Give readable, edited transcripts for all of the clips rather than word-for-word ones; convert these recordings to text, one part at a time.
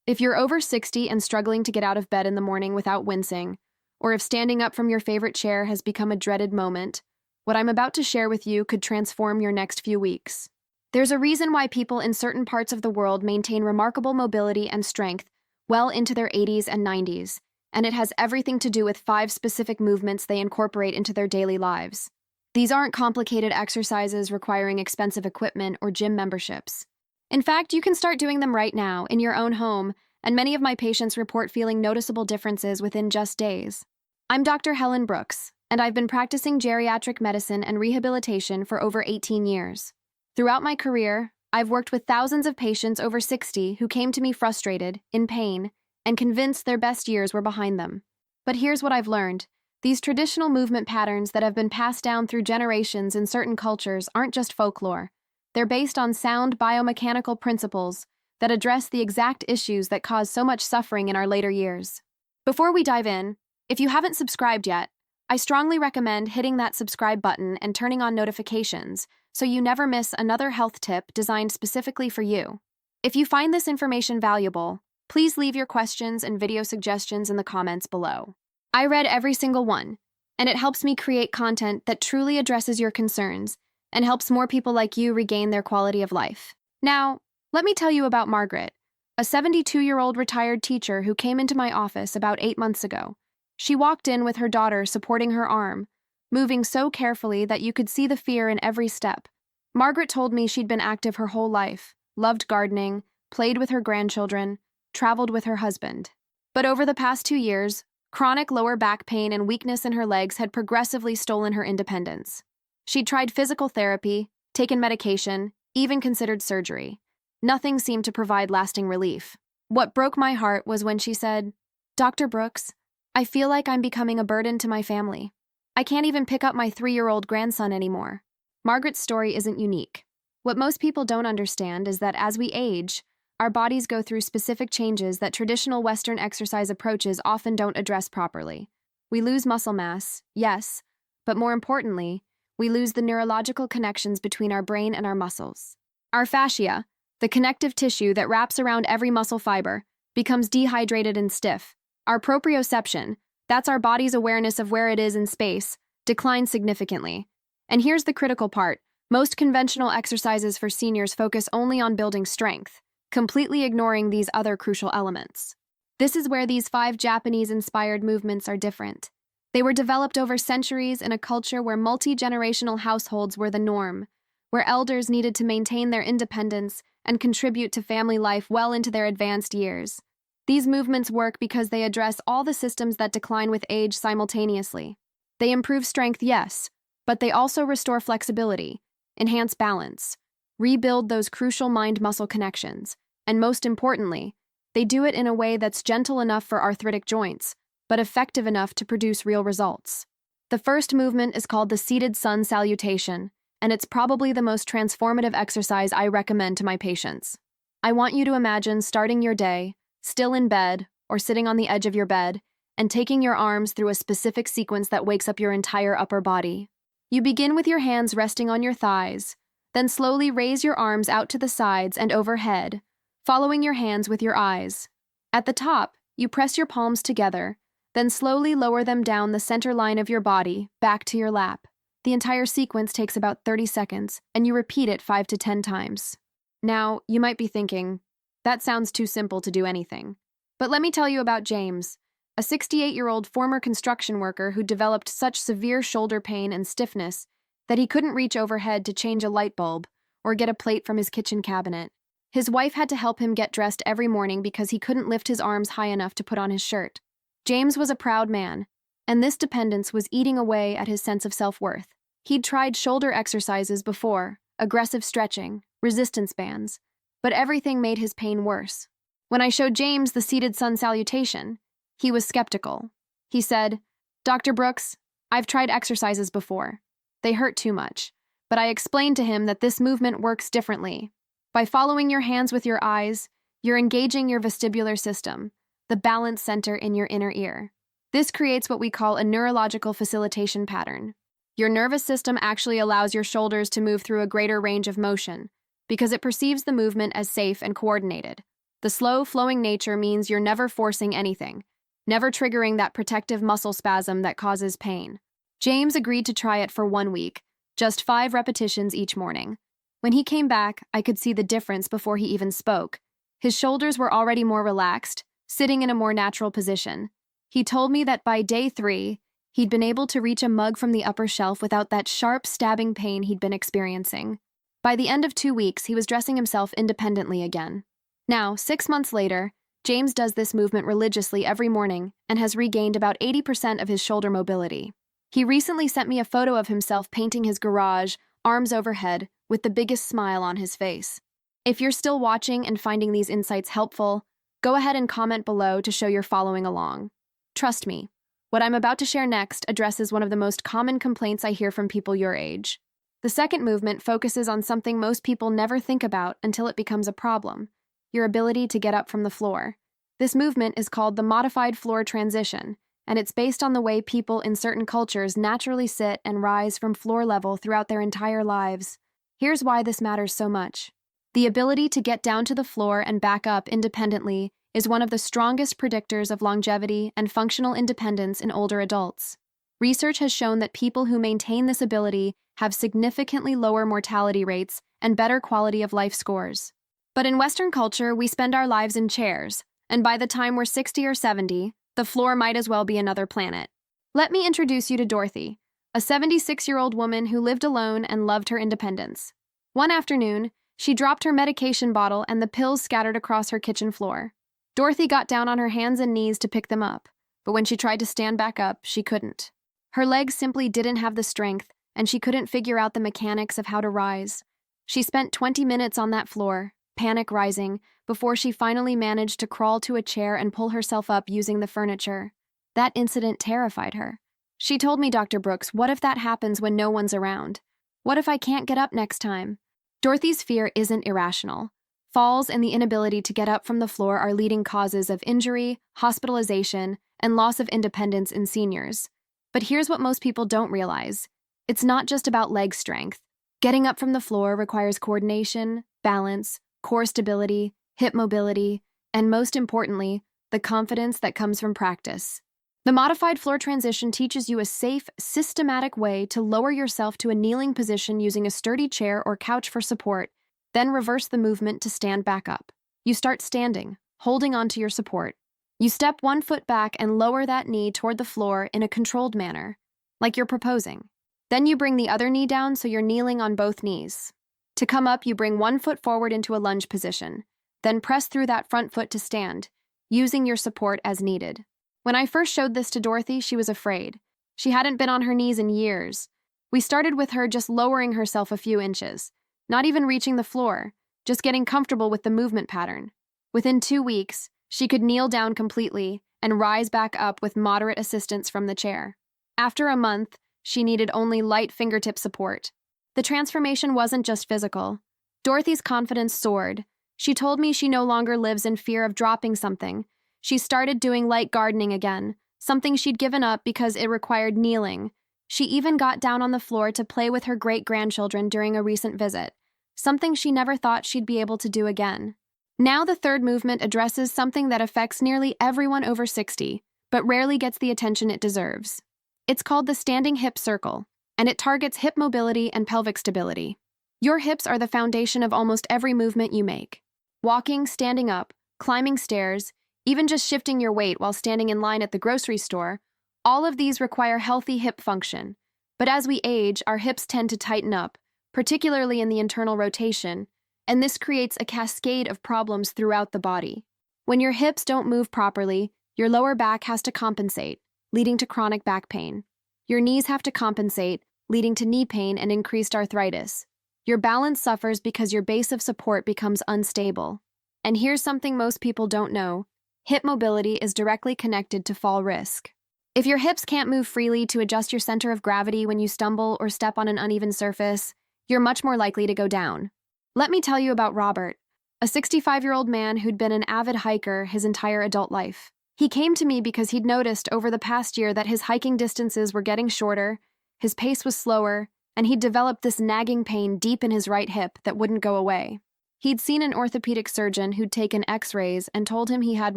If you're over 60 and struggling to get out of bed in the morning without wincing, or if standing up from your favorite chair has become a dreaded moment, what I'm about to share with you could transform your next few weeks. There's a reason why people in certain parts of the world maintain remarkable mobility and strength well into their 80s and 90s, and it has everything to do with 5 specific movements they incorporate into their daily lives. These aren't complicated exercises requiring expensive equipment or gym memberships. In fact, you can start doing them right now in your own home, and many of my patients report feeling noticeable differences within just days. I'm Dr. Helen Brooks, and I've been practicing geriatric medicine and rehabilitation for over 18 years. Throughout my career, I've worked with thousands of patients over 60 who came to me frustrated, in pain, and convinced their best years were behind them. But here's what I've learned. These traditional movement patterns that have been passed down through generations in certain cultures aren't just folklore. They're based on sound biomechanical principles that address the exact issues that cause so much suffering in our later years. Before we dive in, if you haven't subscribed yet, I strongly recommend hitting that subscribe button and turning on notifications so you never miss another health tip designed specifically for you. If you find this information valuable, please leave your questions and video suggestions in the comments below. I read every single one, and it helps me create content that truly addresses your concerns and helps more people like you regain their quality of life. Now, let me tell you about Margaret, a 72-year-old retired teacher who came into my office about 8 months ago. She walked in with her daughter supporting her arm, moving so carefully that you could see the fear in every step. Margaret told me she'd been active her whole life, loved gardening, played with her grandchildren, traveled with her husband. But over the past 2 years, chronic lower back pain and weakness in her legs had progressively stolen her independence. She'd tried physical therapy, taken medication, even considered surgery. Nothing seemed to provide lasting relief. What broke my heart was when she said, "Dr. Brooks, I feel like I'm becoming a burden to my family. I can't even pick up my 3-year-old grandson anymore." Margaret's story isn't unique. What most people don't understand is that as we age, our bodies go through specific changes that traditional Western exercise approaches often don't address properly. We lose muscle mass, yes, but more importantly, we lose the neurological connections between our brain and our muscles. Our fascia, the connective tissue that wraps around every muscle fiber, becomes dehydrated and stiff. Our proprioception, that's our body's awareness of where it is in space, declines significantly. And here's the critical part. Most conventional exercises for seniors focus only on building strength, completely ignoring these other crucial elements. This is where these 5 Japanese-inspired movements are different. They were developed over centuries in a culture where multi-generational households were the norm, where elders needed to maintain their independence and contribute to family life well into their advanced years. These movements work because they address all the systems that decline with age simultaneously. They improve strength, yes, but they also restore flexibility, enhance balance, rebuild those crucial mind-muscle connections, and most importantly, they do it in a way that's gentle enough for arthritic joints, but effective enough to produce real results. The first movement is called the seated sun salutation, and it's probably the most transformative exercise I recommend to my patients. I want you to imagine starting your day, still in bed or sitting on the edge of your bed, and taking your arms through a specific sequence that wakes up your entire upper body. You begin with your hands resting on your thighs, then slowly raise your arms out to the sides and overhead, following your hands with your eyes. At the top, you press your palms together, then slowly lower them down the center line of your body, back to your lap. The entire sequence takes about 30 seconds, and you repeat it 5 to 10 times. Now, you might be thinking, that sounds too simple to do anything. But let me tell you about James, a 68-year-old former construction worker who developed such severe shoulder pain and stiffness that he couldn't reach overhead to change a light bulb or get a plate from his kitchen cabinet. His wife had to help him get dressed every morning because he couldn't lift his arms high enough to put on his shirt. James was a proud man, and this dependence was eating away at his sense of self-worth. He'd tried shoulder exercises before, aggressive stretching, resistance bands, but everything made his pain worse. When I showed James the seated sun salutation, he was skeptical. He said, "Dr. Brooks, I've tried exercises before. They hurt too much." But I explained to him that this movement works differently. By following your hands with your eyes, you're engaging your vestibular system, the balance center in your inner ear. This creates what we call a neurological facilitation pattern. Your nervous system actually allows your shoulders to move through a greater range of motion because it perceives the movement as safe and coordinated. The slow, flowing nature means you're never forcing anything, never triggering that protective muscle spasm that causes pain. James agreed to try it for 1 week, just 5 repetitions each morning. When he came back, I could see the difference before he even spoke. His shoulders were already more relaxed, sitting in a more natural position. He told me that by day 3, he'd been able to reach a mug from the upper shelf without that sharp, stabbing pain he'd been experiencing. By the end of 2 weeks, he was dressing himself independently again. Now, 6 months later, James does this movement religiously every morning and has regained about 80% of his shoulder mobility. He recently sent me a photo of himself painting his garage, arms overhead, with the biggest smile on his face. If you're still watching and finding these insights helpful, go ahead and comment below to show you're following along. Trust me, what I'm about to share next addresses one of the most common complaints I hear from people your age. The second movement focuses on something most people never think about until it becomes a problem: your ability to get up from the floor. This movement is called the modified floor transition, and it's based on the way people in certain cultures naturally sit and rise from floor level throughout their entire lives. Here's why this matters so much. The ability to get down to the floor and back up independently is one of the strongest predictors of longevity and functional independence in older adults. Research has shown that people who maintain this ability have significantly lower mortality rates and better quality of life scores. But in Western culture, we spend our lives in chairs, and by the time we're 60 or 70, the floor might as well be another planet. Let me introduce you to Dorothy, a 76-year-old woman who lived alone and loved her independence. One afternoon, she dropped her medication bottle and the pills scattered across her kitchen floor. Dorothy got down on her hands and knees to pick them up, but when she tried to stand back up, she couldn't. Her legs simply didn't have the strength, and she couldn't figure out the mechanics of how to rise. She spent 20 minutes on that floor, panic rising, before she finally managed to crawl to a chair and pull herself up using the furniture. That incident terrified her. She told me, "Dr. Brooks, what if that happens when no one's around? What if I can't get up next time?" Dorothy's fear isn't irrational. Falls and the inability to get up from the floor are leading causes of injury, hospitalization, and loss of independence in seniors. But here's what most people don't realize. It's not just about leg strength. Getting up from the floor requires coordination, balance, core stability, hip mobility, and most importantly, the confidence that comes from practice. The modified floor transition teaches you a safe, systematic way to lower yourself to a kneeling position using a sturdy chair or couch for support, then reverse the movement to stand back up. You start standing, holding onto your support. You step one foot back and lower that knee toward the floor in a controlled manner, like you're proposing. Then you bring the other knee down so you're kneeling on both knees. To come up, you bring one foot forward into a lunge position, then press through that front foot to stand, using your support as needed. When I first showed this to Dorothy, she was afraid. She hadn't been on her knees in years. We started with her just lowering herself a few inches, not even reaching the floor, just getting comfortable with the movement pattern. Within 2 weeks, she could kneel down completely and rise back up with moderate assistance from the chair. After a month, she needed only light fingertip support. The transformation wasn't just physical. Dorothy's confidence soared. She told me she no longer lives in fear of dropping something. She started doing light gardening again, something she'd given up because it required kneeling. She even got down on the floor to play with her great-grandchildren during a recent visit, something she never thought she'd be able to do again. Now the third movement addresses something that affects nearly everyone over 60, but rarely gets the attention it deserves. It's called the standing hip circle, and it targets hip mobility and pelvic stability. Your hips are the foundation of almost every movement you make. Walking, standing up, climbing stairs, even just shifting your weight while standing in line at the grocery store, all of these require healthy hip function. But as we age, our hips tend to tighten up, particularly in the internal rotation, and this creates a cascade of problems throughout the body. When your hips don't move properly, your lower back has to compensate, leading to chronic back pain. Your knees have to compensate, leading to knee pain and increased arthritis. Your balance suffers because your base of support becomes unstable. And here's something most people don't know. Hip mobility is directly connected to fall risk. If your hips can't move freely to adjust your center of gravity when you stumble or step on an uneven surface, you're much more likely to go down. Let me tell you about Robert, a 65-year-old man who'd been an avid hiker his entire adult life. He came to me because he'd noticed over the past year that his hiking distances were getting shorter, his pace was slower, and he'd developed this nagging pain deep in his right hip that wouldn't go away. He'd seen an orthopedic surgeon who'd taken x-rays and told him he had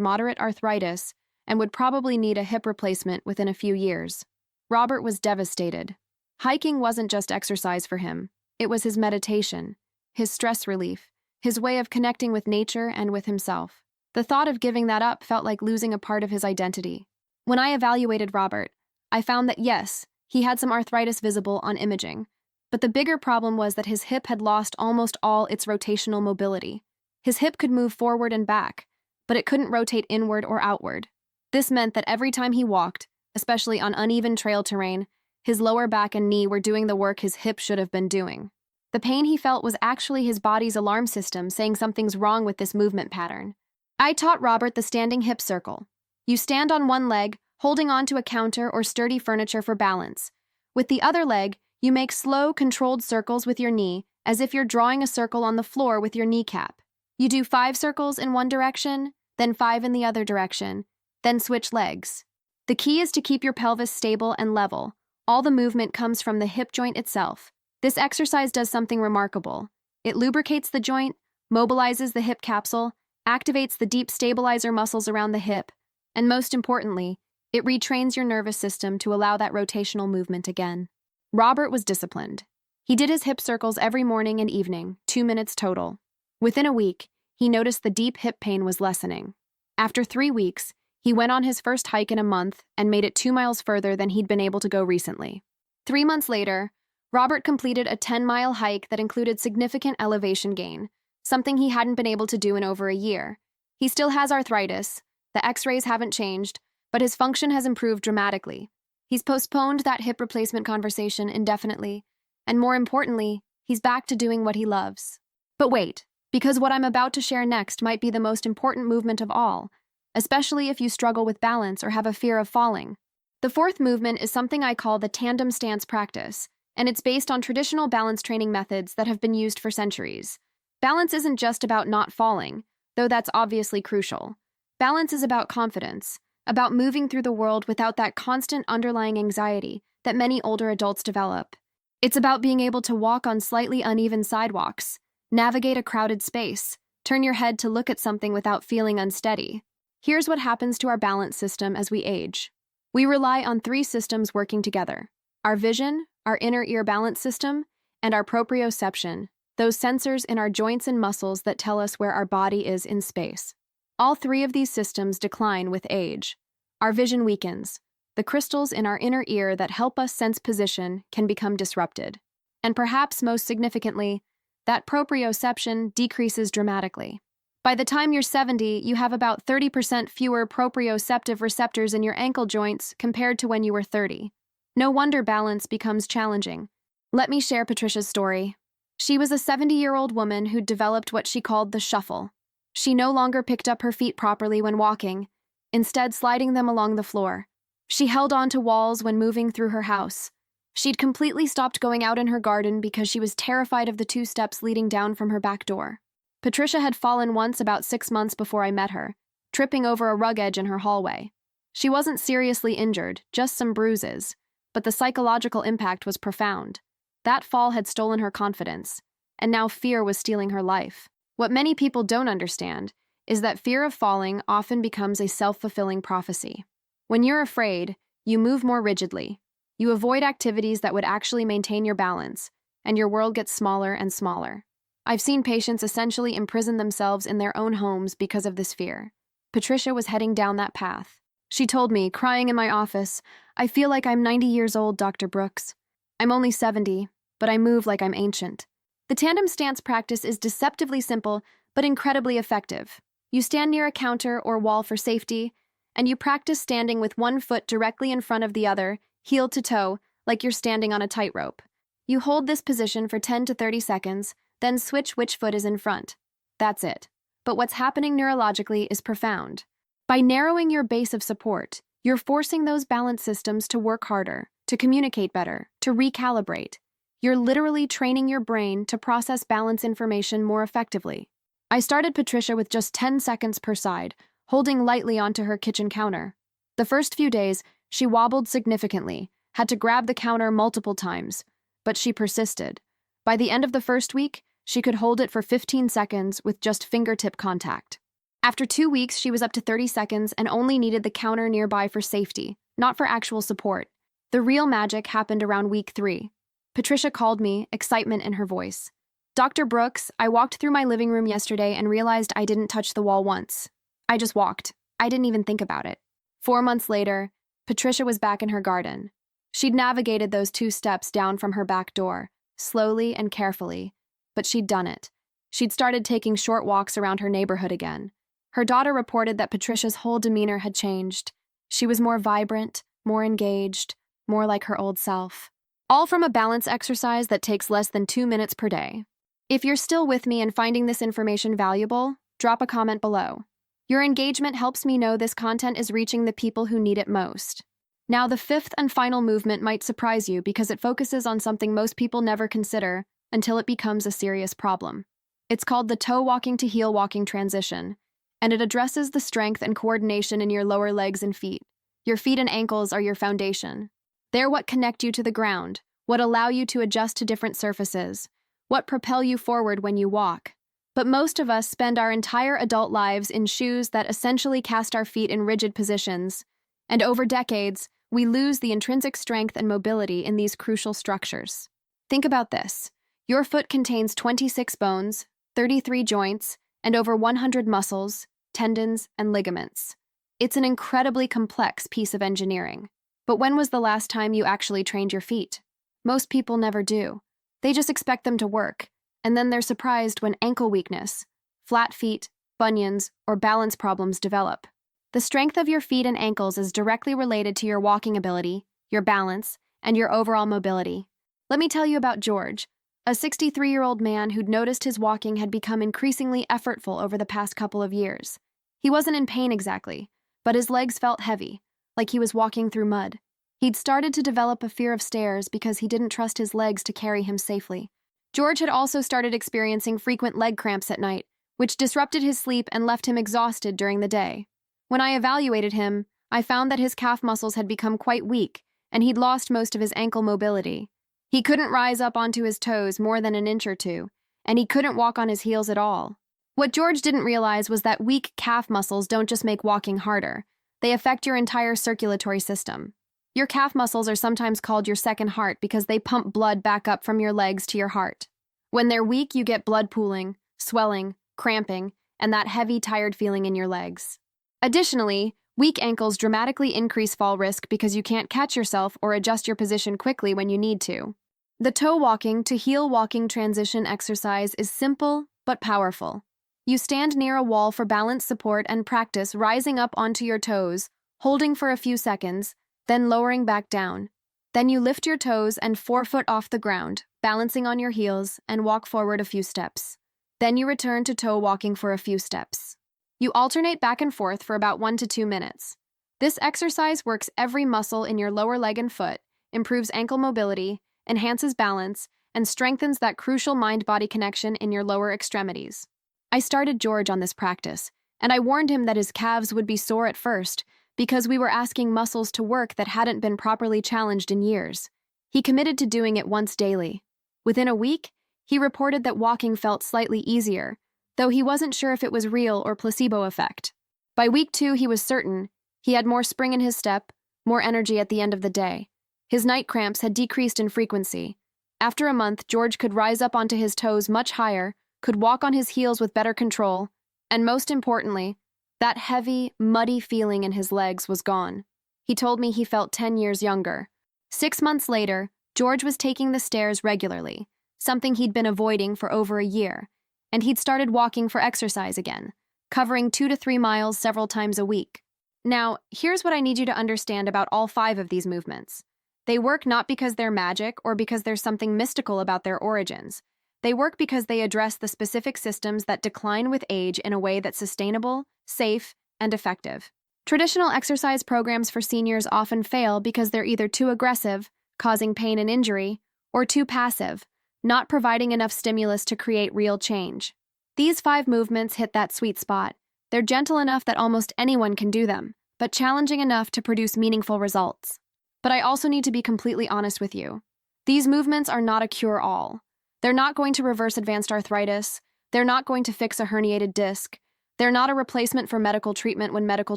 moderate arthritis and would probably need a hip replacement within a few years. Robert was devastated. Hiking wasn't just exercise for him. It was his meditation, his stress relief, his way of connecting with nature and with himself. The thought of giving that up felt like losing a part of his identity. When I evaluated Robert, I found that yes, he had some arthritis visible on imaging, but the bigger problem was that his hip had lost almost all its rotational mobility. His hip could move forward and back, but it couldn't rotate inward or outward. This meant that every time he walked, especially on uneven trail terrain, his lower back and knee were doing the work his hip should have been doing. The pain he felt was actually his body's alarm system saying something's wrong with this movement pattern. I taught Robert the standing hip circle. You stand on one leg, holding onto a counter or sturdy furniture for balance. With the other leg, you make slow, controlled circles with your knee, as if you're drawing a circle on the floor with your kneecap. You do 5 circles in one direction, then 5 in the other direction, then switch legs. The key is to keep your pelvis stable and level. All the movement comes from the hip joint itself. This exercise does something remarkable. It lubricates the joint, mobilizes the hip capsule, activates the deep stabilizer muscles around the hip, and most importantly, it retrains your nervous system to allow that rotational movement again. Robert was disciplined. He did his hip circles every morning and evening, 2 minutes total. Within a week, he noticed the deep hip pain was lessening. After 3 weeks, he went on his first hike in a month and made it 2 miles further than he'd been able to go recently. 3 months later, Robert completed a 10-mile hike that included significant elevation gain, something he hadn't been able to do in over a year. He still has arthritis, the x-rays haven't changed, but his function has improved dramatically. He's postponed that hip replacement conversation indefinitely, and more importantly, he's back to doing what he loves. But wait, because what I'm about to share next might be the most important movement of all, especially if you struggle with balance or have a fear of falling. The fourth movement is something I call the tandem stance practice, and it's based on traditional balance training methods that have been used for centuries. Balance isn't just about not falling, though that's obviously crucial. Balance is about confidence, about moving through the world without that constant underlying anxiety that many older adults develop. It's about being able to walk on slightly uneven sidewalks, navigate a crowded space, turn your head to look at something without feeling unsteady. Here's what happens to our balance system as we age. We rely on 3 systems working together: our vision, our inner ear balance system, and our proprioception, those sensors in our joints and muscles that tell us where our body is in space. All 3 of these systems decline with age. Our vision weakens. The crystals in our inner ear that help us sense position can become disrupted. And perhaps most significantly, that proprioception decreases dramatically. By the time you're 70, you have about 30% fewer proprioceptive receptors in your ankle joints compared to when you were 30. No wonder balance becomes challenging. Let me share Patricia's story. She was a 70-year-old woman who'd developed what she called the shuffle. She no longer picked up her feet properly when walking, instead sliding them along the floor. She held on to walls when moving through her house. She'd completely stopped going out in her garden because she was terrified of the 2 steps leading down from her back door. Patricia had fallen once about 6 months before I met her, tripping over a rug edge in her hallway. She wasn't seriously injured, just some bruises, but the psychological impact was profound. That fall had stolen her confidence, and now fear was stealing her life. What many people don't understand is that fear of falling often becomes a self-fulfilling prophecy. When you're afraid, you move more rigidly. You avoid activities that would actually maintain your balance, and your world gets smaller and smaller. I've seen patients essentially imprison themselves in their own homes because of this fear. Patricia was heading down that path. She told me, crying in my office, "I feel like I'm 90 years old, Dr. Brooks. I'm only 70, but I move like I'm ancient." The tandem stance practice is deceptively simple, but incredibly effective. You stand near a counter or wall for safety, and you practice standing with one foot directly in front of the other, heel to toe, like you're standing on a tightrope. You hold this position for 10 to 30 seconds, then switch which foot is in front. That's it. But what's happening neurologically is profound. By narrowing your base of support, you're forcing those balance systems to work harder, to communicate better, to recalibrate. You're literally training your brain to process balance information more effectively. I started Patricia with just 10 seconds per side, holding lightly onto her kitchen counter. The first few days, she wobbled significantly, had to grab the counter multiple times, but she persisted. By the end of the first week, She could hold it for 15 seconds with just fingertip contact. After 2 weeks, she was up to 30 seconds and only needed the counter nearby for safety, not for actual support. The real magic happened around week 3. Patricia called me, excitement in her voice. "Dr. Brooks, I walked through my living room yesterday and realized I didn't touch the wall once. I just walked. I didn't even think about it." 4 months later, Patricia was back in her garden. She'd navigated those 2 steps down from her back door, slowly and carefully, but she'd done it. She'd started taking short walks around her neighborhood again. Her daughter reported that Patricia's whole demeanor had changed. She was more vibrant, more engaged, more like her old self. All from a balance exercise that takes less than 2 minutes per day. If you're still with me and finding this information valuable, drop a comment below. Your engagement helps me know this content is reaching the people who need it most. Now, the 5th and final movement might surprise you because it focuses on something most people never consider until it becomes a serious problem. It's called the toe walking to heel walking transition, and it addresses the strength and coordination in your lower legs and feet. Your feet and ankles are your foundation. They're what connect you to the ground, what allow you to adjust to different surfaces, what propel you forward when you walk. But most of us spend our entire adult lives in shoes that essentially cast our feet in rigid positions, and over decades, we lose the intrinsic strength and mobility in these crucial structures. Think about this. Your foot contains 26 bones, 33 joints, and over 100 muscles, tendons, and ligaments. It's an incredibly complex piece of engineering. But when was the last time you actually trained your feet? Most people never do. They just expect them to work, and then they're surprised when ankle weakness, flat feet, bunions, or balance problems develop. The strength of your feet and ankles is directly related to your walking ability, your balance, and your overall mobility. Let me tell you about George, a 63-year-old man who'd noticed his walking had become increasingly effortful over the past couple of years. He wasn't in pain exactly, but his legs felt heavy, like he was walking through mud. He'd started to develop a fear of stairs because he didn't trust his legs to carry him safely. George had also started experiencing frequent leg cramps at night, which disrupted his sleep and left him exhausted during the day. When I evaluated him, I found that his calf muscles had become quite weak, and he'd lost most of his ankle mobility. He couldn't rise up onto his toes more than an inch or two, and he couldn't walk on his heels at all. What George didn't realize was that weak calf muscles don't just make walking harder. They affect your entire circulatory system. Your calf muscles are sometimes called your second heart because they pump blood back up from your legs to your heart. When they're weak, you get blood pooling, swelling, cramping, and that heavy, tired feeling in your legs. Additionally, weak ankles dramatically increase fall risk because you can't catch yourself or adjust your position quickly when you need to. The toe walking to heel walking transition exercise is simple but powerful. You stand near a wall for balance support and practice rising up onto your toes, holding for a few seconds, then lowering back down. Then you lift your toes and forefoot off the ground, balancing on your heels, and walk forward a few steps. Then you return to toe walking for a few steps. You alternate back and forth for about 1 to 2 minutes. This exercise works every muscle in your lower leg and foot, improves ankle mobility, enhances balance, and strengthens that crucial mind-body connection in your lower extremities. I started George on this practice, and I warned him that his calves would be sore at first because we were asking muscles to work that hadn't been properly challenged in years. He committed to doing it once daily. Within a week, he reported that walking felt slightly easier, though he wasn't sure if it was real or placebo effect. By week 2, he was certain he had more spring in his step, more energy at the end of the day. His night cramps had decreased in frequency. After a month, George could rise up onto his toes much higher, could walk on his heels with better control, and most importantly, that heavy, muddy feeling in his legs was gone. He told me he felt 10 years younger. 6 months later, George was taking the stairs regularly, something he'd been avoiding for over a year, and he'd started walking for exercise again, covering 2 to 3 miles several times a week. Now, here's what I need you to understand about all 5 of these movements. They work not because they're magic or because there's something mystical about their origins. They work because they address the specific systems that decline with age in a way that's sustainable, safe, and effective. Traditional exercise programs for seniors often fail because they're either too aggressive, causing pain and injury, or too passive, not providing enough stimulus to create real change. These 5 movements hit that sweet spot. They're gentle enough that almost anyone can do them, but challenging enough to produce meaningful results. But I also need to be completely honest with you. These movements are not a cure-all. They're not going to reverse advanced arthritis. They're not going to fix a herniated disc. They're not a replacement for medical treatment when medical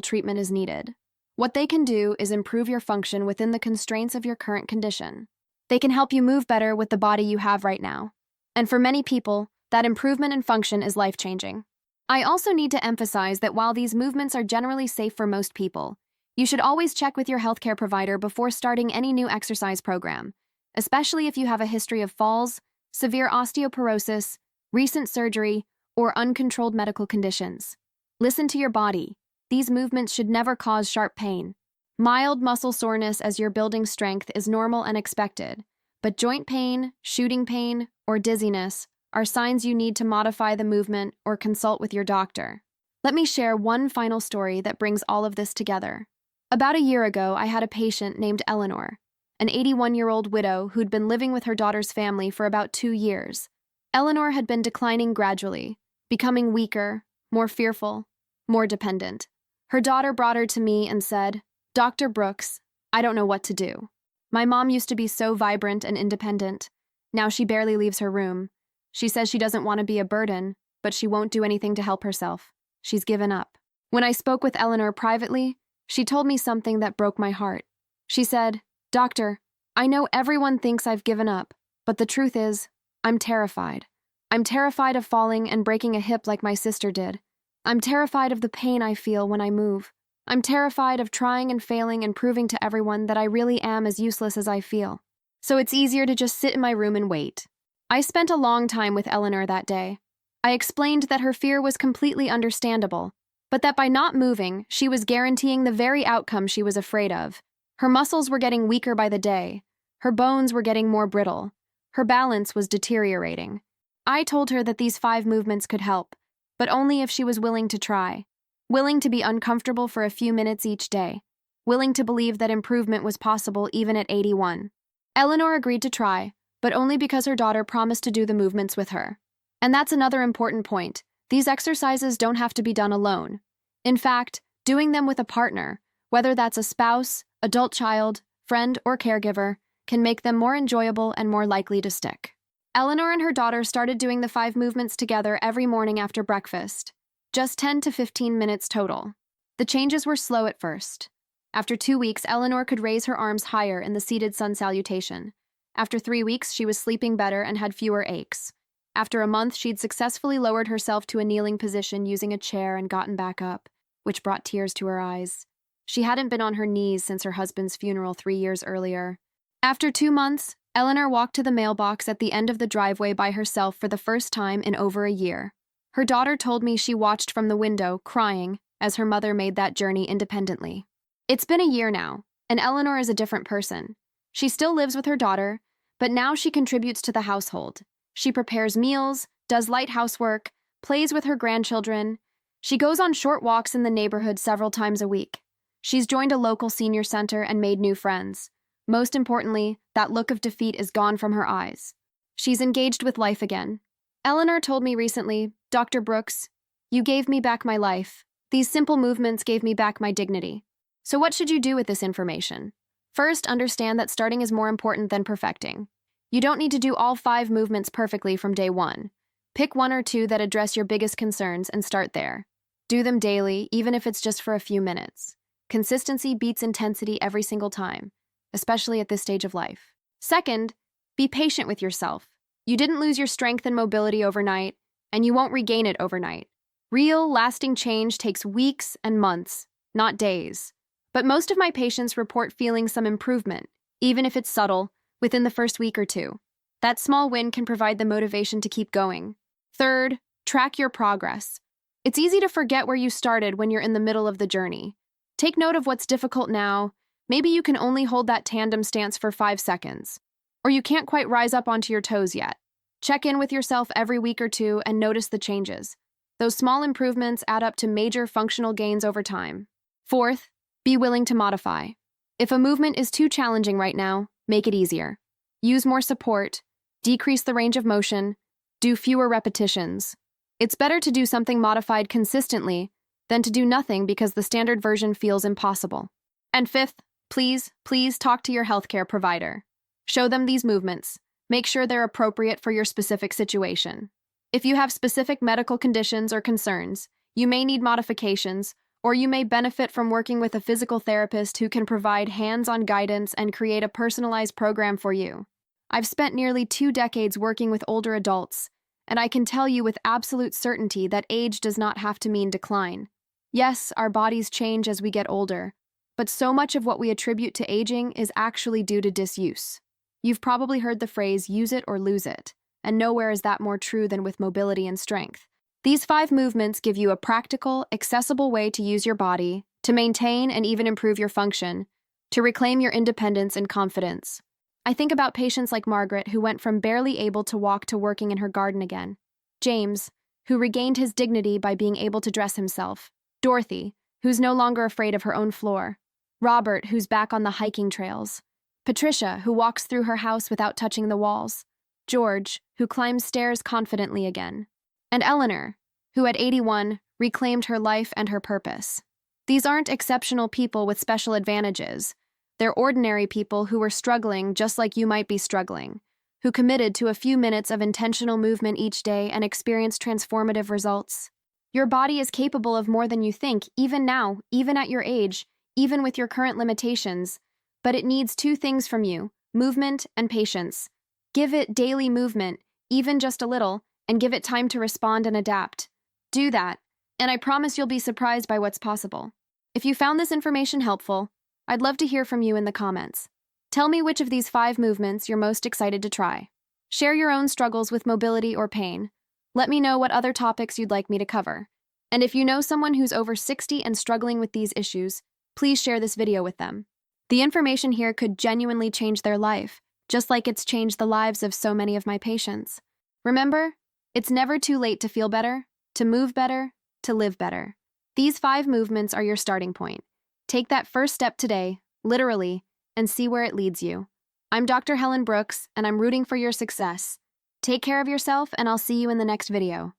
treatment is needed. What they can do is improve your function within the constraints of your current condition. They can help you move better with the body you have right now. And for many people, that improvement in function is life-changing. I also need to emphasize that while these movements are generally safe for most people, you should always check with your healthcare provider before starting any new exercise program, especially if you have a history of falls, severe osteoporosis, recent surgery, or uncontrolled medical conditions. Listen to your body. These movements should never cause sharp pain. Mild muscle soreness as you're building strength is normal and expected, but joint pain, shooting pain, or dizziness are signs you need to modify the movement or consult with your doctor. Let me share one final story that brings all of this together. About a year ago, I had a patient named Eleanor, an 81-year-old widow who'd been living with her daughter's family for about 2 years. Eleanor had been declining gradually, becoming weaker, more fearful, more dependent. Her daughter brought her to me and said, "Dr. Brooks, I don't know what to do. My mom used to be so vibrant and independent. Now she barely leaves her room. She says she doesn't want to be a burden, but she won't do anything to help herself. She's given up." When I spoke with Eleanor privately, she told me something that broke my heart. She said, "Doctor, I know everyone thinks I've given up, but the truth is, I'm terrified. I'm terrified of falling and breaking a hip like my sister did. I'm terrified of the pain I feel when I move. I'm terrified of trying and failing and proving to everyone that I really am as useless as I feel. So it's easier to just sit in my room and wait." I spent a long time with Eleanor that day. I explained that her fear was completely understandable, but that by not moving, she was guaranteeing the very outcome she was afraid of. Her muscles were getting weaker by the day. Her bones were getting more brittle. Her balance was deteriorating. I told her that these 5 movements could help, but only if she was willing to try, willing to be uncomfortable for a few minutes each day, willing to believe that improvement was possible even at 81. Eleanor agreed to try, but only because her daughter promised to do the movements with her. And that's another important point. These exercises don't have to be done alone. In fact, doing them with a partner, whether that's a spouse, adult child, friend, or caregiver, can make them more enjoyable and more likely to stick. Eleanor and her daughter started doing the 5 movements together every morning after breakfast, just 10 to 15 minutes total. The changes were slow at first. After 2 weeks, Eleanor could raise her arms higher in the seated sun salutation. After 3 weeks, she was sleeping better and had fewer aches. After a month, she'd successfully lowered herself to a kneeling position using a chair and gotten back up, which brought tears to her eyes. She hadn't been on her knees since her husband's funeral 3 years earlier. After 2 months, Eleanor walked to the mailbox at the end of the driveway by herself for the first time in over a year. Her daughter told me she watched from the window, crying, as her mother made that journey independently. It's been a year now, and Eleanor is a different person. She still lives with her daughter, but now she contributes to the household. She prepares meals, does light housework, plays with her grandchildren. She goes on short walks in the neighborhood several times a week. She's joined a local senior center and made new friends. Most importantly, that look of defeat is gone from her eyes. She's engaged with life again. Eleanor told me recently, "Dr. Brooks, you gave me back my life. These simple movements gave me back my dignity." So what should you do with this information? First, understand that starting is more important than perfecting. You don't need to do all 5 movements perfectly from day 1. Pick 1 or 2 that address your biggest concerns and start there. Do them daily, even if it's just for a few minutes. Consistency beats intensity every single time, especially at this stage of life. Second, be patient with yourself. You didn't lose your strength and mobility overnight, and you won't regain it overnight. Real, lasting change takes weeks and months, not days. But most of my patients report feeling some improvement, even if it's subtle, within the first week or 2. That small win can provide the motivation to keep going. Third, track your progress. It's easy to forget where you started when you're in the middle of the journey. Take note of what's difficult now. Maybe you can only hold that tandem stance for 5 seconds. Or you can't quite rise up onto your toes yet. Check in with yourself every week or 2 and notice the changes. Those small improvements add up to major functional gains over time. Fourth, be willing to modify. If a movement is too challenging right now, make it easier. Use more support, decrease the range of motion, do fewer repetitions. It's better to do something modified consistently than to do nothing because the standard version feels impossible. And fifth, please talk to your healthcare provider. Show them these movements. Make sure they're appropriate for your specific situation. If you have specific medical conditions or concerns, you may need modifications, or you may benefit from working with a physical therapist who can provide hands-on guidance and create a personalized program for you. I've spent nearly 2 decades working with older adults, and I can tell you with absolute certainty that age does not have to mean decline. Yes, our bodies change as we get older, but so much of what we attribute to aging is actually due to disuse. You've probably heard the phrase, use it or lose it, and nowhere is that more true than with mobility and strength. These 5 movements give you a practical, accessible way to use your body, to maintain and even improve your function, to reclaim your independence and confidence. I think about patients like Margaret, who went from barely able to walk to working in her garden again. James, who regained his dignity by being able to dress himself. Dorothy, who's no longer afraid of her own floor. Robert, who's back on the hiking trails. Patricia, who walks through her house without touching the walls. George, who climbs stairs confidently again. And Eleanor, who at 81 reclaimed her life and her purpose. These aren't exceptional people with special advantages. They're ordinary people who were struggling just like you might be struggling, who committed to a few minutes of intentional movement each day and experienced transformative results. Your body is capable of more than you think, even now, even at your age, even with your current limitations. But it needs 2 things from you: movement and patience. Give it daily movement, even just a little, and give it time to respond and adapt. Do that, and I promise you'll be surprised by what's possible. If you found this information helpful, I'd love to hear from you in the comments. Tell me which of these 5 movements you're most excited to try. Share your own struggles with mobility or pain. Let me know what other topics you'd like me to cover. And if you know someone who's over 60 and struggling with these issues, please share this video with them. The information here could genuinely change their life, just like it's changed the lives of so many of my patients. Remember, it's never too late to feel better, to move better, to live better. These 5 movements are your starting point. Take that first step today, literally, and see where it leads you. I'm Dr. Helen Brooks, and I'm rooting for your success. Take care of yourself, and I'll see you in the next video.